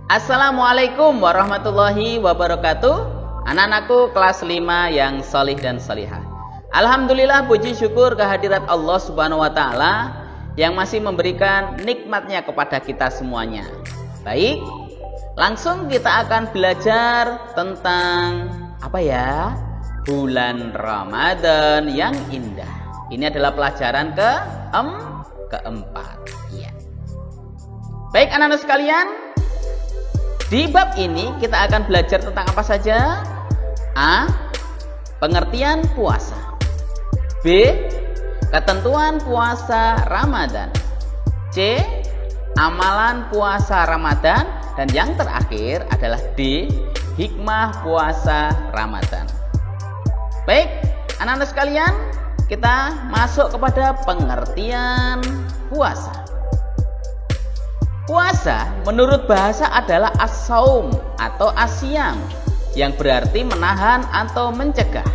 Assalamualaikum warahmatullahi wabarakatuh. Anak-anakku kelas 5 yang solih dan solihah. Alhamdulillah, puji syukur kehadirat Allah Subhanahu wa Ta'ala yang masih memberikan nikmatnya kepada kita semuanya. Baik, langsung kita akan belajar tentang apa ya? Bulan Ramadan yang indah. Ini adalah pelajaran keempat. Ya. Baik anak-anak sekalian, di bab ini kita akan belajar tentang apa saja? A. Pengertian puasa. B. Ketentuan puasa Ramadan. C. Amalan puasa Ramadan. Dan yang terakhir adalah D. Hikmah puasa Ramadan. Baik, anak-anak sekalian, kita masuk kepada pengertian puasa. Puasa menurut bahasa adalah as-saum atau asyam, yang berarti menahan atau mencegah.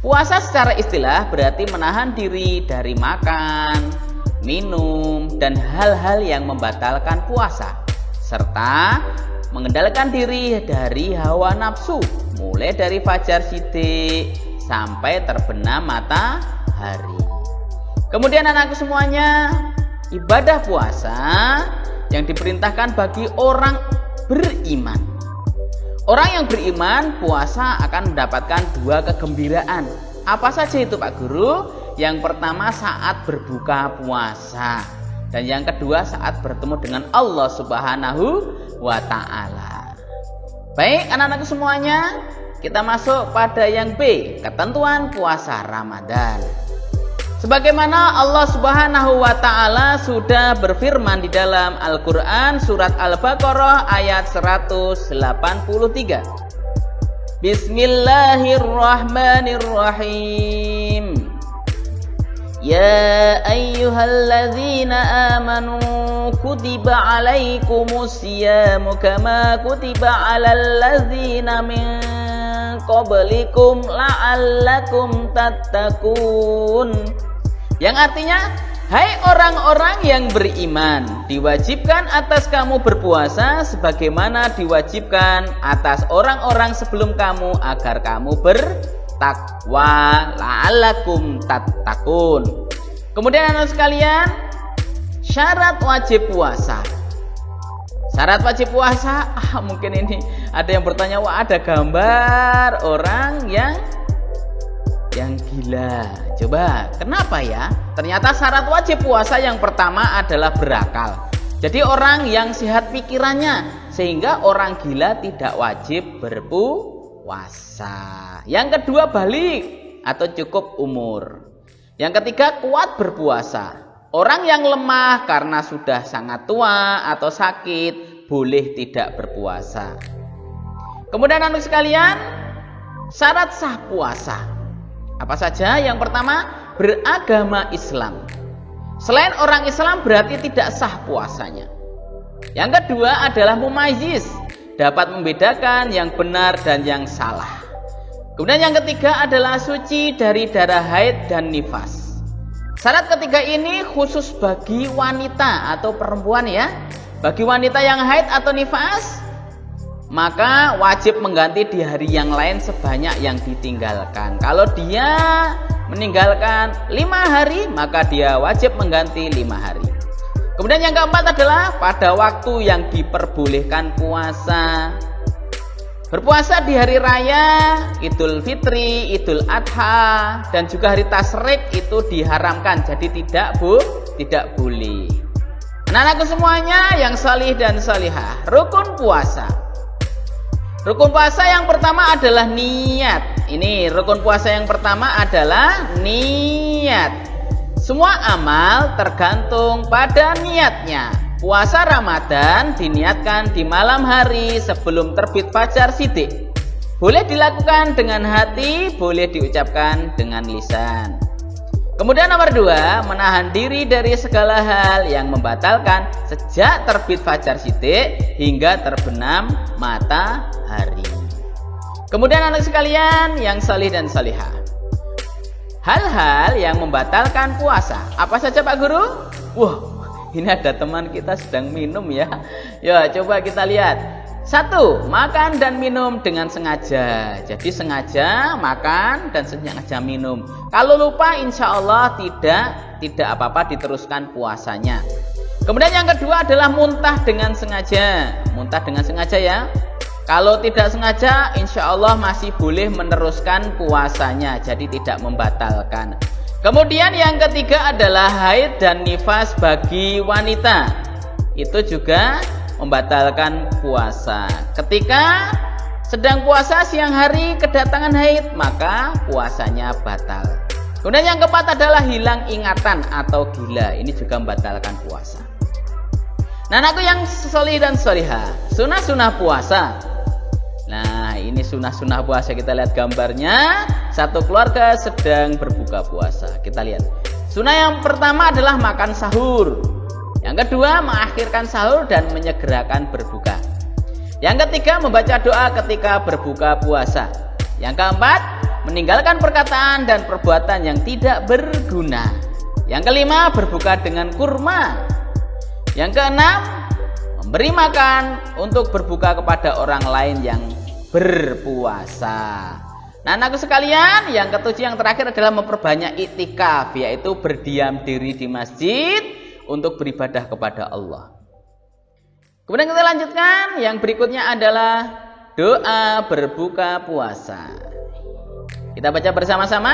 Puasa secara istilah berarti menahan diri dari makan, minum, dan hal-hal yang membatalkan puasa, serta mengendalikan diri dari hawa nafsu, mulai dari fajar sidik sampai terbenam matahari. Kemudian anakku semuanya, ibadah puasa yang diperintahkan bagi orang beriman. Orang yang beriman puasa akan mendapatkan 2 kegembiraan. Apa saja itu Pak Guru? Yang pertama saat berbuka puasa, dan yang kedua saat bertemu dengan Allah Subhanahu wa Ta'ala. Baik anak-anakku semuanya, kita masuk pada yang B, ketentuan puasa Ramadan. Sebagaimana Allah Subhanahu wa Ta'ala sudah berfirman di dalam Al-Quran surat Al-Baqarah ayat 183. Bismillahirrahmanirrahim. Ya ayyuhalladzina amanu kutiba alaikumus siyamu kama kutiba alal ladzina min qablikum la'allakum tattaqun. Yang artinya, hai orang-orang yang beriman, diwajibkan atas kamu berpuasa sebagaimana diwajibkan atas orang-orang sebelum kamu agar kamu bertakwa, la'allakum tattaqun. Kemudian anak sekalian, syarat wajib puasa. Syarat wajib puasa, mungkin ini ada yang bertanya, wah ada gambar orang yang gila. Coba, kenapa ya? Ternyata syarat wajib puasa yang pertama adalah berakal. Jadi orang yang sehat pikirannya, sehingga orang gila tidak wajib berpuasa. Yang kedua, balik atau cukup umur. Yang ketiga, kuat berpuasa. Orang yang lemah karena sudah sangat tua atau sakit boleh tidak berpuasa. Kemudian anak sekalian, syarat sah puasa apa saja? Yang pertama, beragama Islam. Selain orang Islam berarti tidak sah puasanya. Yang kedua adalah mumayyiz, dapat membedakan yang benar dan yang salah. Kemudian yang ketiga adalah suci dari darah haid dan nifas. Syarat ketiga ini khusus bagi wanita atau perempuan ya. Bagi wanita yang haid atau nifas, maka wajib mengganti di hari yang lain sebanyak yang ditinggalkan. Kalau dia meninggalkan 5 hari, maka dia wajib mengganti 5 hari. Kemudian yang keempat adalah pada waktu yang diperbolehkan puasa. Berpuasa di hari raya, Idul Fitri, Idul Adha, dan juga hari Tasyrik itu diharamkan. Jadi tidak boleh. Anak-anakku semuanya yang salih dan salihah, rukun puasa. Rukun puasa yang pertama adalah niat. Ini rukun puasa yang pertama adalah niat. Semua amal tergantung pada niatnya. Puasa Ramadan diniatkan di malam hari sebelum terbit fajar sidik. Boleh dilakukan dengan hati, boleh diucapkan dengan lisan. Kemudian nomor 2, menahan diri dari segala hal yang membatalkan sejak terbit fajar sidik hingga terbenam matahari. Kemudian anak sekalian yang salih dan salihah, hal-hal yang membatalkan puasa. Apa saja Pak Guru? Wah, ini ada teman kita sedang minum ya. Ya, coba kita lihat. 1, makan dan minum dengan sengaja. Jadi sengaja makan dan sengaja minum. Kalau lupa insya Allah tidak apa-apa, diteruskan puasanya. Kemudian yang kedua adalah muntah dengan sengaja. Muntah dengan sengaja ya. Kalau tidak sengaja insya Allah masih boleh meneruskan puasanya. Jadi tidak membatalkan. Kemudian yang ketiga adalah haid dan nifas bagi wanita. Itu juga membatalkan puasa. Ketika sedang puasa siang hari kedatangan haid, maka puasanya batal. Kemudian yang keempat adalah hilang ingatan atau gila. Ini juga membatalkan puasa. Nah, anakku yang solih dan solihah, sunah-sunah puasa. Nah, ini sunah-sunah puasa. Kita lihat gambarnya. Satu keluarga sedang berbuka puasa. Kita lihat. Sunah yang pertama adalah makan sahur. Yang kedua, mengakhirkan sahur dan menyegerakan berbuka. Yang ketiga, membaca doa ketika berbuka puasa. Yang keempat, meninggalkan perkataan dan perbuatan yang tidak berguna. Yang kelima, berbuka dengan kurma. Yang keenam, memberi makan untuk berbuka kepada orang lain yang berpuasa. Nah, anakku sekalian, yang ketujuh yang terakhir adalah memperbanyak iktikaf, yaitu berdiam diri di masjid untuk beribadah kepada Allah. Kemudian kita lanjutkan, yang berikutnya adalah doa berbuka puasa. Kita baca bersama-sama.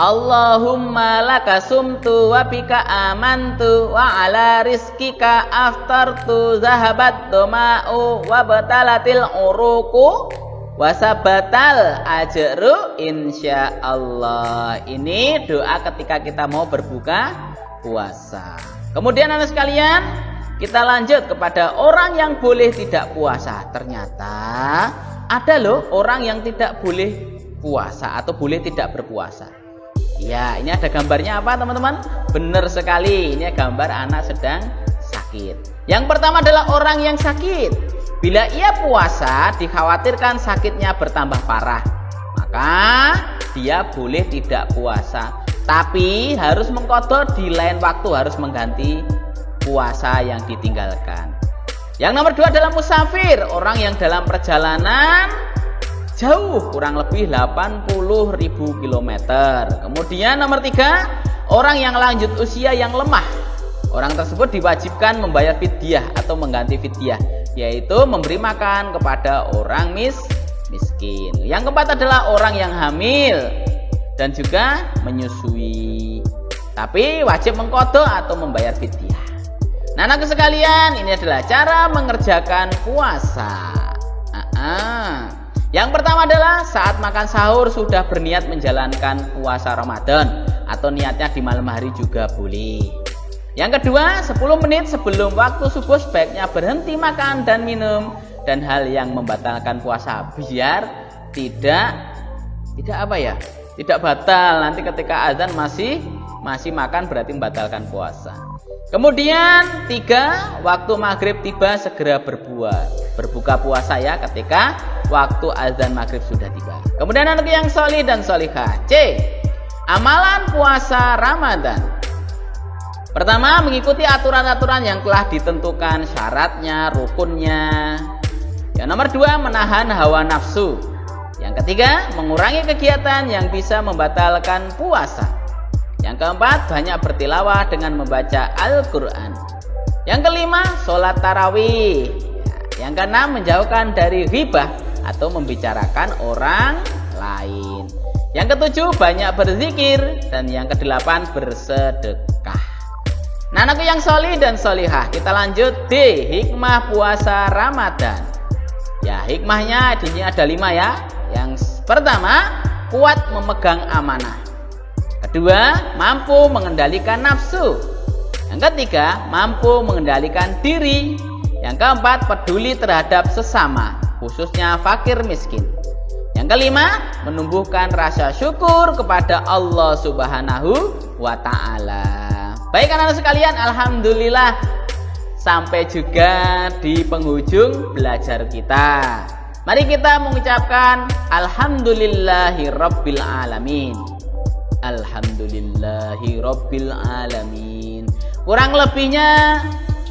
Allahumma laka sumtu wa bika amantu wa ala rizkika aftartu zahabat doma'u wa batalatil uruku wa sabatal ajru insyaallah. Ini doa ketika kita mau berbuka puasa. Kemudian anak sekalian, kita lanjut kepada orang yang boleh tidak puasa. Ternyata ada loh orang yang tidak boleh puasa atau boleh tidak berpuasa. Ya, ini ada gambarnya apa teman-teman? Benar sekali, ini gambar anak sedang sakit. Yang pertama adalah orang yang sakit. Bila ia puasa, dikhawatirkan sakitnya bertambah parah, maka dia boleh tidak puasa. Tapi harus mengqadha di lain waktu, harus mengganti puasa yang ditinggalkan. Yang nomor 2 adalah musafir, orang yang dalam perjalanan jauh, kurang lebih 80.000 km. Kemudian nomor 3, orang yang lanjut usia yang lemah. Orang tersebut diwajibkan membayar fidyah atau mengganti fidyah, yaitu memberi makan kepada orang miskin. Yang keempat adalah orang yang hamil dan juga menyusui, tapi wajib mengqadha atau membayar fidyah. Nah, anakku sekalian, ini adalah cara mengerjakan puasa. Yang pertama adalah saat makan sahur sudah berniat menjalankan puasa Ramadan, atau niatnya di malam hari juga boleh. Yang kedua, 10 menit sebelum waktu subuh sebaiknya berhenti makan dan minum dan hal yang membatalkan puasa, biar tidak batal. Nanti ketika azan masih makan berarti membatalkan puasa. Kemudian 3, waktu maghrib tiba segera berbuka puasa ya, ketika waktu azan maghrib sudah tiba. Kemudian anak yang solih dan solihah. C, amalan puasa Ramadan. Pertama, mengikuti aturan-aturan yang telah ditentukan syaratnya, rukunnya. Yang nomor 2, menahan hawa nafsu. Yang ketiga, mengurangi kegiatan yang bisa membatalkan puasa. Yang keempat, banyak bertilawah dengan membaca Al-Quran. Yang kelima, sholat tarawih. Yang keenam, menjauhkan dari ghibah atau membicarakan orang lain. Yang ketujuh, banyak berzikir. Dan yang kedelapan, bersedekah. Nah, anakku yang solih dan solihah, kita lanjut D, hikmah puasa Ramadan. Ya, hikmahnya di sini ada 5 ya. Yang pertama, kuat memegang amanah. Kedua, mampu mengendalikan nafsu. Yang ketiga, mampu mengendalikan diri. Yang keempat, peduli terhadap sesama, khususnya fakir miskin. Yang kelima, menumbuhkan rasa syukur kepada Allah Subhanahu wa ta'ala. Baik anak-anak sekalian, alhamdulillah sampai juga di penghujung belajar kita. Mari kita mengucapkan alhamdulillahi rabbil alamin. Alhamdulillahi rabbil alamin. Kurang lebihnya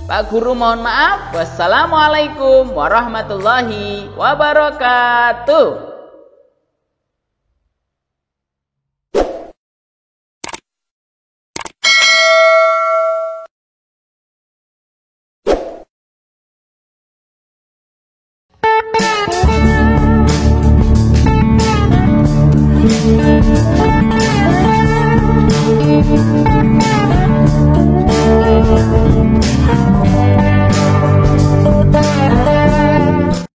Pak Guru mohon maaf. Wassalamualaikum warahmatullahi wabarakatuh.